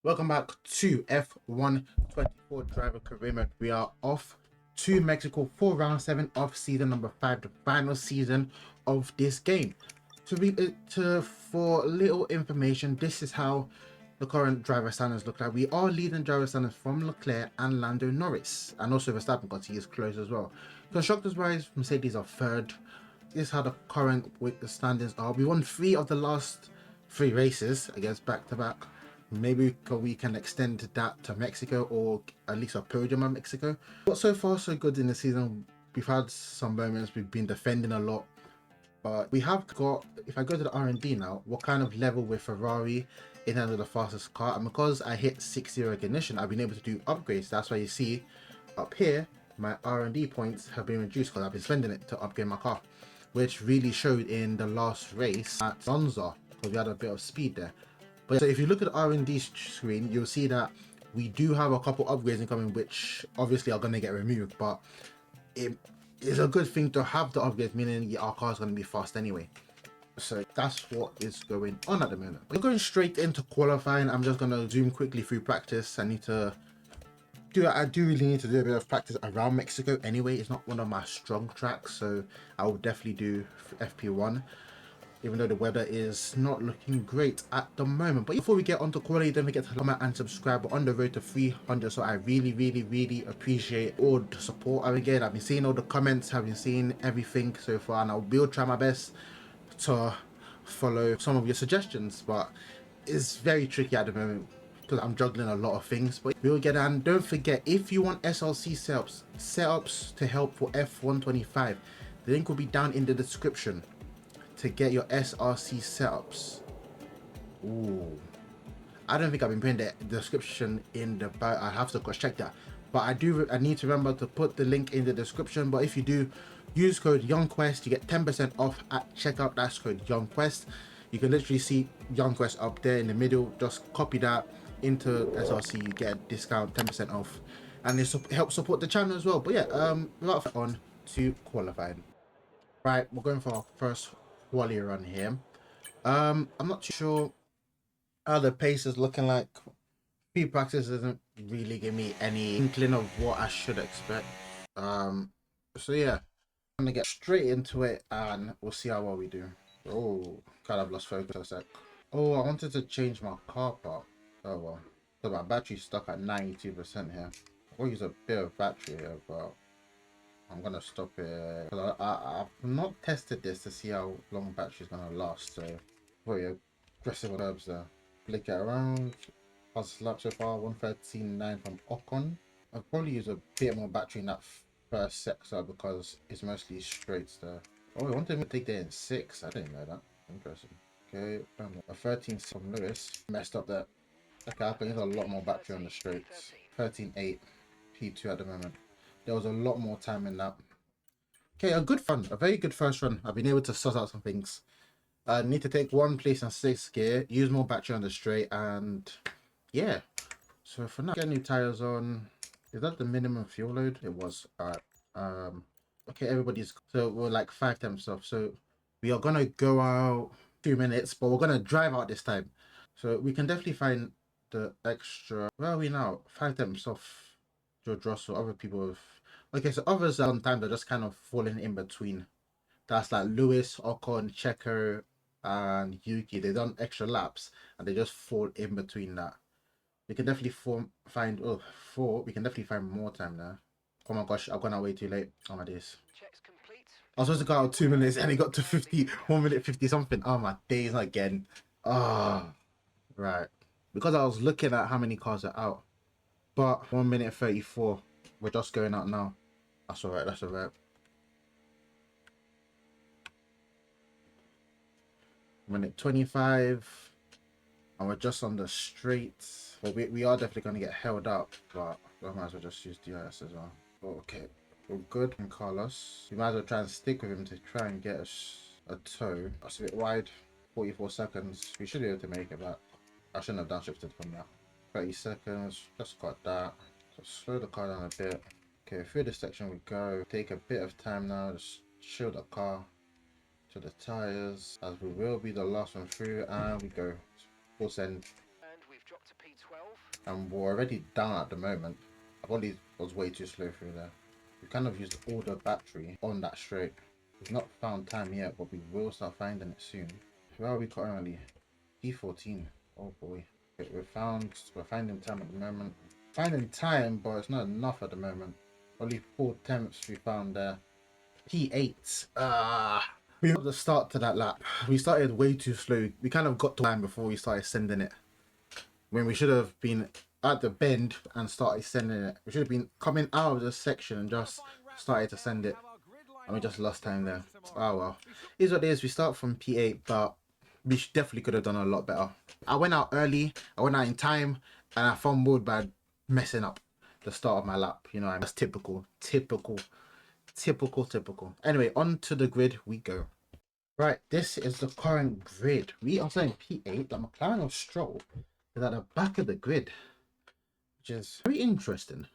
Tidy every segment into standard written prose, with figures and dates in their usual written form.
Welcome back to F1 24 Driver Career Mode. We are off to Mexico for round 7 of season number 5, the final season of this game. For little information, this is how the current driver standings look like. We are leading driver standings from Leclerc and Lando Norris, and also Verstappen because he is close as well. Constructors wise, Mercedes are third. This is how the current standings are. We won 3 of the last 3 races, I guess, back to back. Maybe we can extend that to Mexico, or at least a podium at Mexico. But so far so good in the season. We've had some moments, we've been defending a lot, but we have got, if I go to the R&D now, what kind of level with Ferrari in terms of the fastest car. And because I hit 6-0 ignition, I've been able to do upgrades. That's why you see up here my R&D points have been reduced because I've been spending it to upgrade my car, which really showed in the last race at Monza because we had a bit of speed there. But so if you look at the R&D screen, you'll see that we do have a couple upgrades incoming, which obviously are going to get removed, but it is a good thing to have the upgrades, meaning our car is going to be fast anyway. So that's what is going on at the moment. But going straight into qualifying, I'm just going to zoom quickly through practice. I do really need to do a bit of practice around Mexico anyway. It's not one of my strong tracks, so I will definitely do FP1. Even though the weather is not looking great at the moment. But before we get on to quality, don't forget to comment and subscribe. We're on the road to 300, so I really appreciate all the support. And again, I've been seeing all the comments, I've been seeing everything so far, and I will try my best to follow some of your suggestions, but it's very tricky at the moment because I'm juggling a lot of things. But we'll get on. Don't forget, if you want SLC setups to help for F125, the link will be down in the description to get your SRC setups. Ooh, I don't think I've been putting the description in the bio. I have to check that, but I need to remember to put the link in the description. But if you do use code YoungQuest, you get 10% off at checkout. That's code YoungQuest. You can literally see YoungQuest up there in the middle. Just copy that into SRC, you get a discount, 10% off, and it helps support the channel as well. But yeah, without on to qualifying. Right, we're going for our first quali run here. I'm not too sure how the pace is looking like. Pre-practice doesn't really give me any inkling of what I should expect. So yeah, I'm gonna get straight into it and we'll see how well we do. Oh, kind of lost focus a sec. Oh, I wanted to change my car part. Oh well, so my battery's stuck at 92% here. I'll use a bit of battery here, but I'm gonna stop it. I've not tested this to see how long battery's gonna last, so very aggressive on herbs there. Flick it around. How's lap so far? 113.9 from Ocon. I'll probably use a bit more battery in that first sector because it's mostly straights there. Oh, I wanted to take that in 6. I didn't know that. Interesting. Okay, a 13 from Lewis. Messed up that. Okay, I think there's a lot more battery on the straights. 13.8 P2 at the moment. There was a lot more time in that. Okay, a good fun, a very good first run. I've been able to suss out some things. I need to take one place in 6th gear, use more battery on the straight, and yeah. So for now, get new tires on. Is that the minimum fuel load? It was. Alright. Okay, everybody's, so we're like 5 temps off. So we are gonna go out 2 minutes, but we're gonna drive out this time. So we can definitely find the extra. Where are we now? 5 temps off George Russell, other people have. Okay, so others sometimes are just kind of falling in between. That's like Lewis, Ocon, Checo, and Yuki. They done extra laps and they just fall in between that. We can definitely find we can definitely find more time there. Oh my gosh, I've gone out way too late. Oh my days. I was supposed to go out 2 minutes and it got to 1 minute 50 something. Oh my days again. Ah, right. Because I was looking at how many cars are out. But 1 minute 34. We're just going out now. That's alright, that's alright. Minute 25. And we're just on the straight. Well, we are definitely going to get held up, but I might as well just use DRS as well. Okay, we're good. And Carlos, we might as well try and stick with him to try and get us a tow. That's a bit wide. 44 seconds. We should be able to make it back. I shouldn't have downshifted from that. 30 seconds. Just got that. So slow the car down a bit. Okay, through this section we go. Take a bit of time now. Just chill the car to the tires, as we will be the last one through, and we go full send. And we've dropped to P12. And we're already down at the moment. I probably was way too slow through there. We kind of used all the battery on that straight. We've not found time yet, but we will start finding it soon. Where are we currently? P14. Oh boy. We're finding time at the moment. Finding time, but it's not enough at the moment. Only 4 tenths we found there. P8. We got the start to that lap. We started way too slow. We kind of got to time before we started sending it. When we should have been at the bend and started sending it. We should have been coming out of the section and just started to send it. And we just lost time there. Oh well. Here's what it is. We start from P8, but we definitely could have done a lot better. I went out early. I went out in time. And I fumbled by messing up the start of my lap. You know, that's typical. Anyway, on to the grid we go. Right, this is the current grid. We are saying P8. The McLaren of Stroll is at the back of the grid, which is very interesting.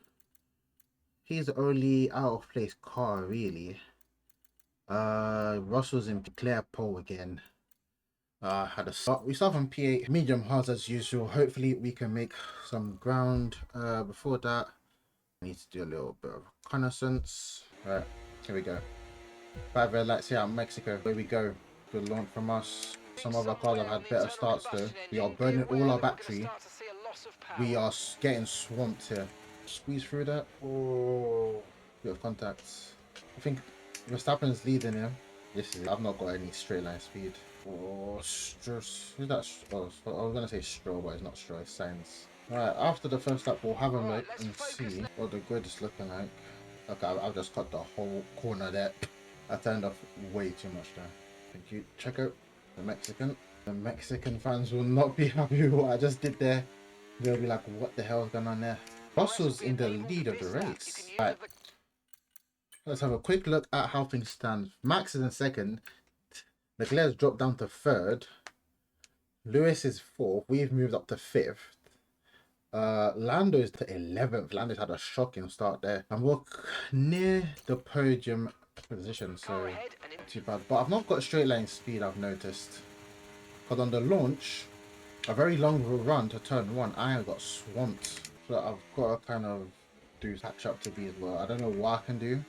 He's the only out of place car, really. Russell's in clear pole again. Had a start. We start from P8, medium hards as usual. Hopefully we can make some ground. Before that, I need to do a little bit of reconnaissance. Right, here we go. 5 red lights here at Mexico. Here we go. Good launch from us. Some other cars have had better starts though. We are burning all our battery. We are getting swamped here. Squeeze through that. Oh, bit of contact. I think Verstappen's leading here. This is. I've not got any straight line speed. Oh, who's that? Oh, I was gonna say Stroll, but it's not Stroll. It's Sainz. Right, after the first lap, we'll have a look and see what the grid is looking like. Okay, I've just cut the whole corner there. I turned off way too much there. Thank you. Check out the Mexican. The Mexican fans will not be happy with what I just did there. They'll be like, what the hell is going on there? Russell's in the lead of the race. Right. Let's have a quick look at how things stand. Max is in second. Leclerc's dropped down to third. Lewis is fourth. We've moved up to fifth. Lando is to 11th. Lando's had a shocking start there. And we're near the podium position, so not too bad. But I've not got straight line speed, I've noticed. Because on the launch, a very long run to turn 1, I got swamped. So I've got to kind of do catch up to be as well. I don't know what I can do.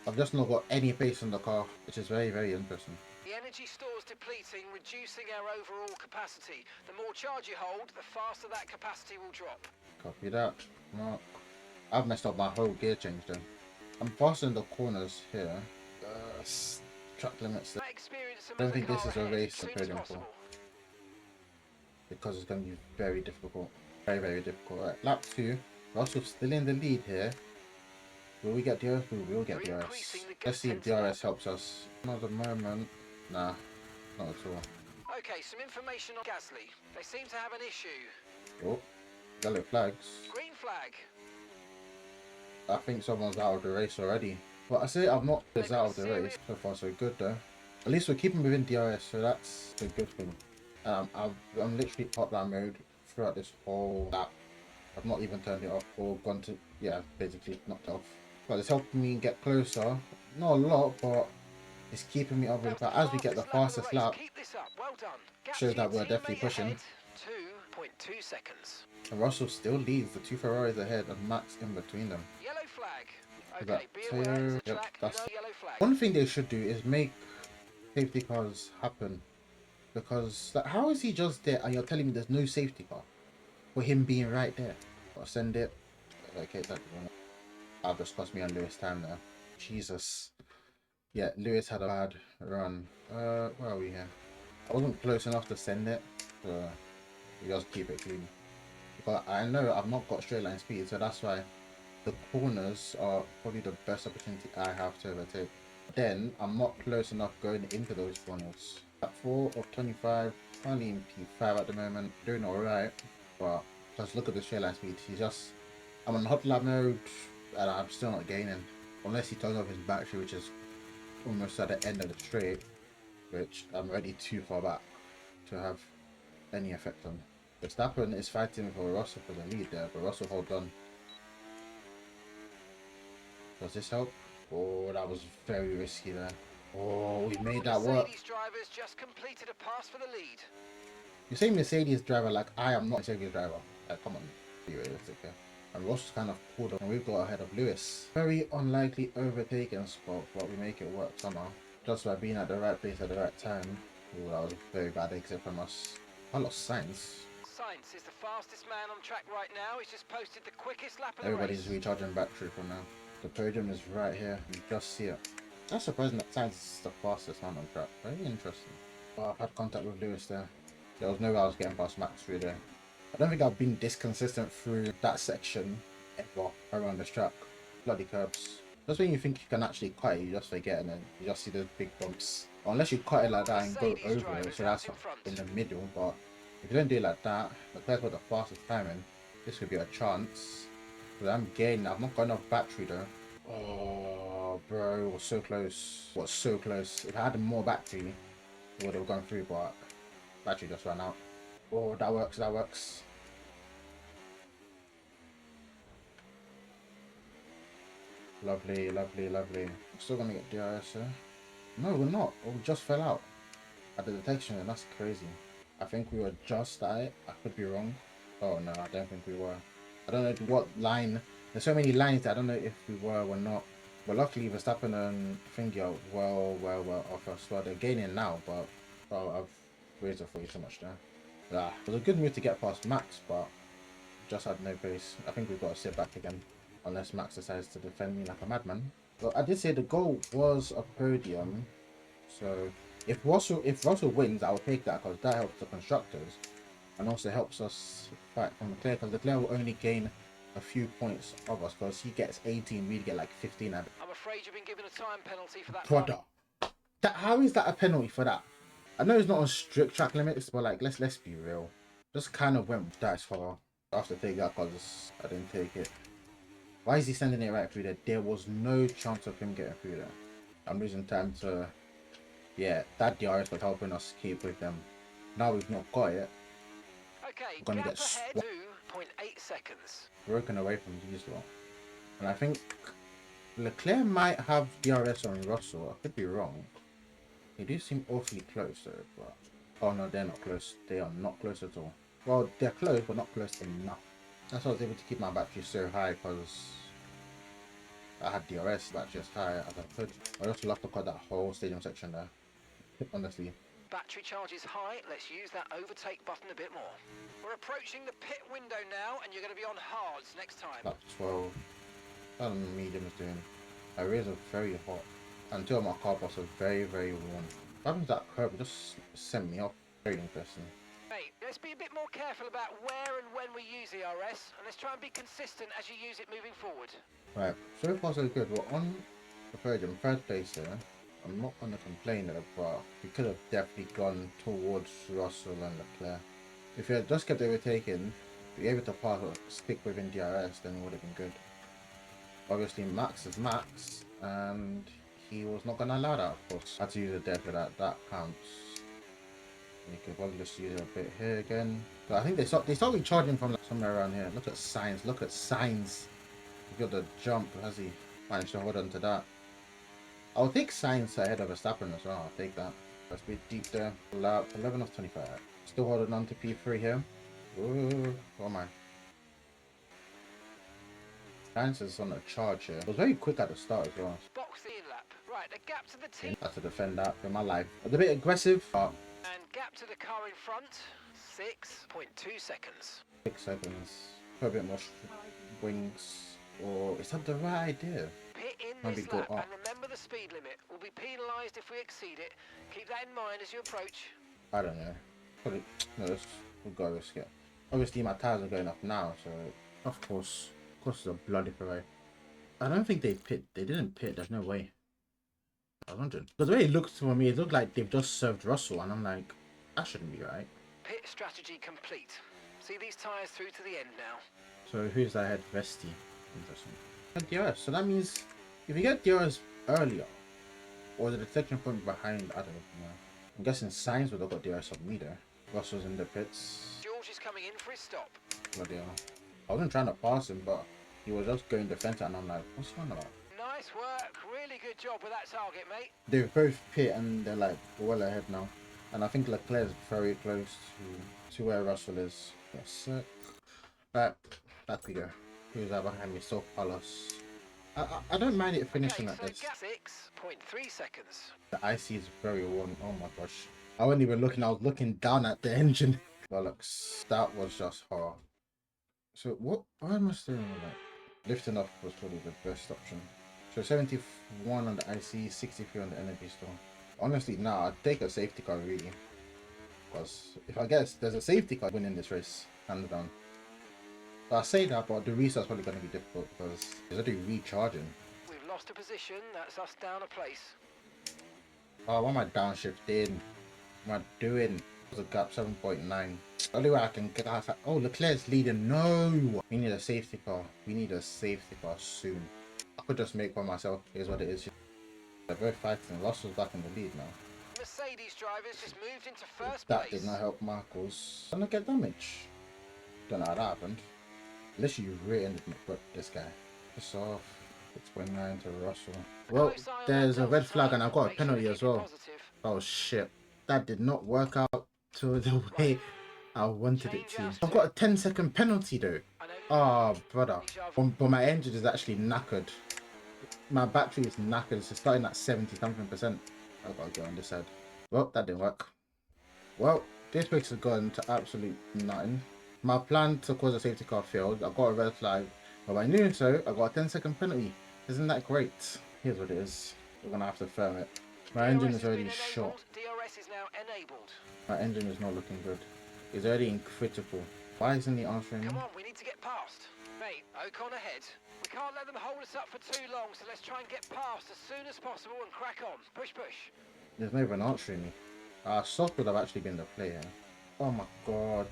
I've just not got any pace in the car, which is very, very interesting. The energy store's depleting, reducing our overall capacity. The more charge you hold, the faster that capacity will drop. Copy that. Mark. I've messed up my whole gear change then. I'm faster in the corners here. Track limits. I don't think this is a race to podium for. Because it's going to be very difficult. Very, very difficult. Right, lap 2. Russell's still in the lead here. Will we get DRS? We will get DRS. Let's see if DRS helps us. Not at the moment. Nah, not at all. Okay, some information on Gasly. They seem to have an issue. Oh, yellow flags. Green flag. I think someone's out of the race already. But I say I've not been out of the race. So far so good though. At least we're keeping within DRS, so that's a good thing. I'm literally top down mode throughout this whole lap. I've not even turned it off or gone to, yeah, basically knocked it off. But it's helping me get closer. Not a lot, but it's keeping me up with that. As we get the fastest lap, shows that we're definitely pushing. 2.2 seconds. And Russell still leads, the 2 Ferraris ahead and Max in between them. Yellow flag. Okay, yep, that's one thing they should do is make safety cars happen. Because like, how is he just there and you're telling me there's no safety car for him being right there? I'll send it. Okay, that just cost me on Lewis time there. Jesus. Yeah, Lewis had a bad run. Where are we here? I wasn't close enough to send it, so we just keep it clean. But I know I've not got straight line speed, so that's why the corners are probably the best opportunity I have to overtake. Then I'm not close enough going into those corners. At 4 of 25, only in P5 at the moment, doing alright. But just look at the straight line speed. I'm on hot lap mode and I'm still not gaining. Unless he turns off his battery, which is almost at the end of the straight, which I'm already too far back to have any effect on. Verstappen is fighting for Russell for the lead there, but Russell hold on. Does this help? Oh, that was very risky there. Oh, we made that work. Mercedes drivers just completed a pass for the lead. You say Mercedes driver like I am not a Mercedes driver. Come on, be realistic here. And Ross kind of pulled up, and we've got ahead of Lewis. Very unlikely overtaking spot, but we make it work somehow. Just by being at the right place at the right time. Ooh, that was a very bad exit from us. I lost Sainz. Sainz is the fastest man on track right now. He's just posted the quickest lap of the Everybody's race. recharging battery from now. The podium is right here. You just see it. That's surprising that Sainz is the fastest man on track. Very interesting. Oh, I've had contact with Lewis there. There was no way I was getting past Max through there. I don't think I've been this consistent through that section ever around this track. Bloody curbs. That's when you think you can actually cut it, you just forget, and then you just see those big bumps. Or unless you cut it like that and go over it, so that's in the middle. But if you don't do it like that, Leclerc's got the fastest timing. This could be a chance. But I'm gaining. I've not got enough battery though. Oh, bro, it was so close. It was so close. If I had more battery, it would have gone through, but battery just ran out. Oh, that works, that works. Lovely, lovely, lovely. We're still gonna get DRS here. No, we're not. Oh, we just fell out at the detection, and that's crazy. I think we were just at it. I could be wrong. Oh no, I don't think we were. I don't know what line. There's so many lines that I don't know if we were or not. But luckily, Verstappen and Thingy are well off us. Well, they're gaining now, but I've raised it for you so much there. Yeah, it was a good move to get past Max, but just had no pace. I think we've got to sit back again, unless Max decides to defend me like a madman. But I did say the goal was a podium, so if Russell wins, I'll take that because that helps the constructors and also helps us fight from Leclerc, because Leclerc will only gain a few points of us because he gets 18, we get like 15. I'm afraid you've been given a time penalty for that. Brother, how is that a penalty for that? I know it's not on strict track limits, but like let's be real. Just kind of went that far after taking that because I didn't take it. Why is he sending it right through there? There was no chance of him getting through there. I'm losing time to... Yeah, that DRS was helping us keep with them. Now we've not got it. Okay, we're gonna get 2.8 seconds. Broken away from these lot. And I think Leclerc might have DRS on Russell. I could be wrong. They do seem awfully close though, but... Oh no, they're not close. They are not close at all. Well, they're close, but not close enough. That's why I was able to keep my battery so high, because I had DRS battery as high as I could. I just love to cut that whole stadium section there, honestly. Battery charge is high. Let's use that overtake button a bit more. We're approaching the pit window now, and you're going to be on hards next time. Lap 12. That's what medium is doing. My rears are very hot, and two of my car parts are very warm. What happens to that curb? It just sent me off. Very interesting. Hey, let's be a bit more careful about where and when we use ERS, and let's try and be consistent as you use it moving forward. Right, so far so good. We're on the podium, third place here. I'm not going to complain though, but we could have definitely gone towards Russell and Leclerc. If you had just kept overtaking, be able to pass or stick within DRS, then it would have been good. Obviously Max is Max, and he was not going to allow that, of course. I had to use a dead for that, that counts. You could probably just use it a bit here again. But I think they start recharging from like somewhere around here. Look at Sainz, look at Sainz. He got the jump, has he managed to hold on to that? I'll take Sainz ahead of Verstappen as well, I'll take that. Let's be deep there. Lap 11 of 25. Still holding on to P3 here. Ooh, what am I? Sainz is on a charge here. It was very quick at the start as well. Box the in lap. Right, the gap to the team. I had to defend that in my life. I was a bit aggressive, but... And gap to the car in front, 6.2 seconds. 6 seconds. Put a bit more wings. Or is that the right idea? Pit in Maybe this go lap, up. and remember the speed limit. We'll be penalised if we exceed it. Keep that in mind as you approach. I don't know. Probably, no, we've got to risk it. Obviously my tires are going up now, so... Of course it's a bloody parade. I don't think they didn't pit, there's no way. I was wondering. Because the way it looks for me, it looked like they've just served Russell, and I'm like, that shouldn't be right. Pit strategy complete. See these tyres through to the end now. So who's that head? Vesti. Interesting. And DRS. So that means if you get DRS earlier, or the detection point behind, I don't know. I'm guessing Sainz would have got DRS on me there. Russell's in the pits. George is coming in for his stop. Bloody hell. I wasn't trying to pass him, but he was just going defensive, and I'm like, what's he on about? Nice work. Really good job with that target, mate. They both pit and they're like well ahead now. And I think Leclerc is very close to where Russell is. Yes, But back we go. Who's that behind me? So Carlos. I don't mind it finishing Okay, like so this. gap 6.3 seconds. The IC is very warm. Oh my gosh. I wasn't even looking. I was looking down at the engine. Bollocks. That was just horror. So what? Why am I steering wheel like? Lifting off was probably the best option. So 71 on the IC, 63 on the energy store. Honestly, nah, I'd take a safety car really. Because if I guess there's a safety car winning this race, hands down. So I say that, but the restart's probably going to be difficult because it's already recharging. We've lost a position. That's us down a place. Oh, what am I downshifting? What am I doing? There's a gap 7.9. Only way I can get out. Oh, Leclerc's leading. No! We need a safety car. We need a safety car soon. I could just make one myself. Here's what it is. They're both fighting. Russell's back in the lead now. Mercedes drivers just moved into first That place. did not help Marcos. Gonna get damage. Don't know how that happened. Unless you written this guy. Piss off. 6.9 to Russell. Well, there's a red flag and I got a penalty as well. Oh shit. That did not work out to the way I wanted it to. I've got a 10-second penalty though. Oh brother. But my engine is actually knackered. My battery is knackered. It's starting at 70 something percent. I gotta get on this side. Well, that didn't work. Well, this race has gone to absolute nothing. My plan to cause a safety car failed. I got a red flag. But by doing so, I got a 10-second penalty. Isn't that great? Here's what it is. We're gonna have to firm it. My engine is already shot. DRS is now enabled. My engine is not looking good. It's already in critical. Why isn't he answering me? Come on, we need to get past. Mate, Ocon ahead. We can't let them hold us up for too long, so let's try and get past as soon as possible and crack on. Push, push. There's no one answering me. Soft would have actually been the player. Oh my god.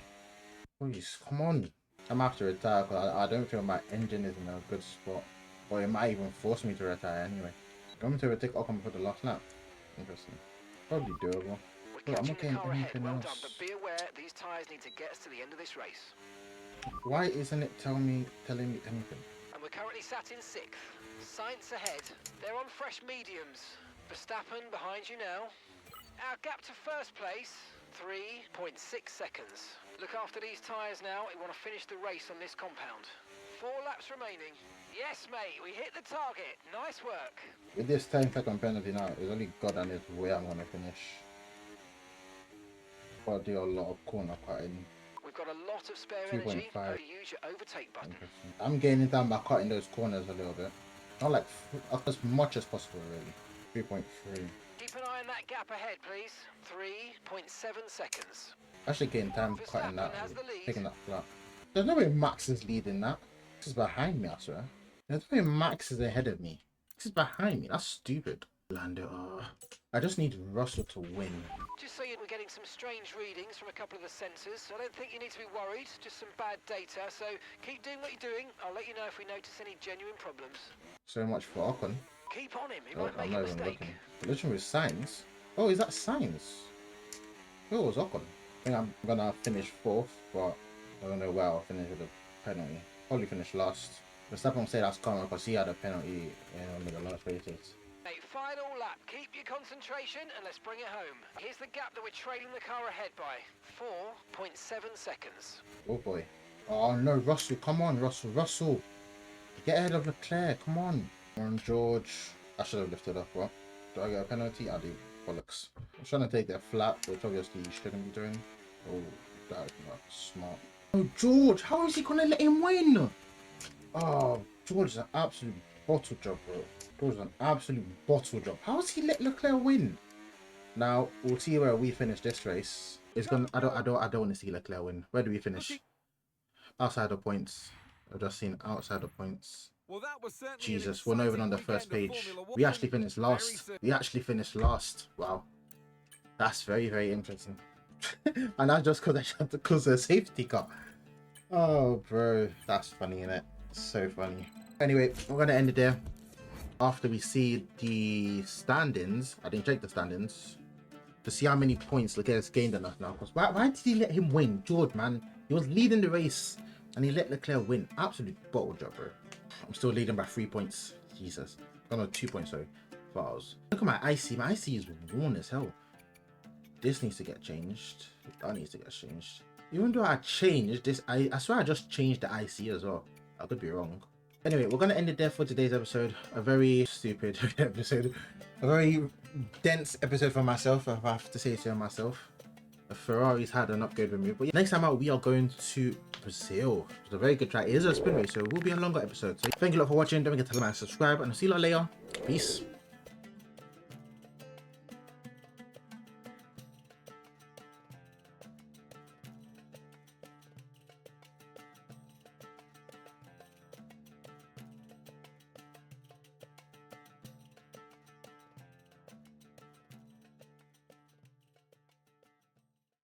Please, come on. I'm gonna have to retire because I don't feel my engine is in a good spot. Or it might even force me to retire anyway. I'm going to take Ocon for the last lap. Interesting. Probably doable. We're I'm catching not the getting car ahead. anything Well else. done, but be aware these tyres need to get us to the end of this race. Why isn't it telling me anything? And we're currently sat in 6th. Sainz ahead. They're on fresh mediums. Verstappen behind you now. Our gap to first place, 3.6 seconds. Look after these tyres now. We want to finish the race on this compound. 4 laps remaining. Yes, mate, we hit the target. Nice work. With this 10-second penalty now, it's only God and his way I'm gonna finish. Gotta do a lot of corner cutting. We've got a lot of spare energy. 2.5. Gotta use your overtake button. I'm getting it down by cutting those corners a little bit. Not like as much as possible, really. 3.3. Keep an eye on that gap ahead, please. 3.7 seconds. Actually getting time cutting that, Verstappen has the lead. taking that flat. There's no way Max is leading that. This is behind me, I swear. There's no way Max is ahead of me. This is behind me. That's stupid. Lando. I just need Russell to win. Just so we're getting some strange readings from a couple of the sensors. I don't think you need to be worried. Just some bad data. So keep doing what you're doing. I'll let you know if we notice any genuine problems. So much for Ocon. Keep on him. He Oh, might I'm make a not even mistake. looking. Collision with Sainz. Oh, is that Sainz? Who was Ocon? I think I'm gonna finish 4th, but I don't know where I'll finish with a penalty. Probably finish last. Verstappen say that's common because he had a penalty in one of the last races. Hey, final lap. Keep your concentration and let's bring it home. Here's the gap that we're trailing the car ahead by. 4.7 seconds. Oh boy. Oh no, Russell, come on, Russell. Get ahead of Leclerc, come on. On George. I should have lifted up, what? Do I get a penalty? I do. Bollocks. I'm trying to take that flat, which obviously you shouldn't be doing. Oh, that is not smart. Oh, George, how is he gonna let him win? Oh, George is an absolute bottle job, bro. George is an absolute bottle job. How does he let Leclerc win? Now, we'll see where we finish this race. It's gonna I don't want to see Leclerc win. Where do we finish? Outside the points. I've just seen outside the points. Well, that was certainly Jesus, we're not even on the first page. We actually finished last. We actually finished last. Wow. That's very, very interesting. And that's just because I had to close a safety car. Oh, bro. That's funny, innit? So funny. Anyway, we're going to end it there. After we see the standings. I didn't check the standings. To see how many points Leclerc's gained on us now. Because why did he let him win? George, man. He was leading the race. And he let Leclerc win. Absolute bottle job, bro. I'm still leading by 3 points. Jesus. Oh no, 2 points, sorry. Files. Look at my IC. My IC is worn as hell. This needs to get changed. That needs to get changed. Even though I changed this, I swear I just changed the IC as well. I could be wrong. Anyway, we're gonna end it there for today's episode. A very stupid episode, a very dense episode for myself, if I have to say so myself. Ferrari's had an upgrade removed, but yeah, next time out we are going to Brazil. It's a very good track. It is a spin race, so it will be a longer episode. So thank you a lot for watching. Don't forget to like and subscribe, and I'll see you lot later. Peace.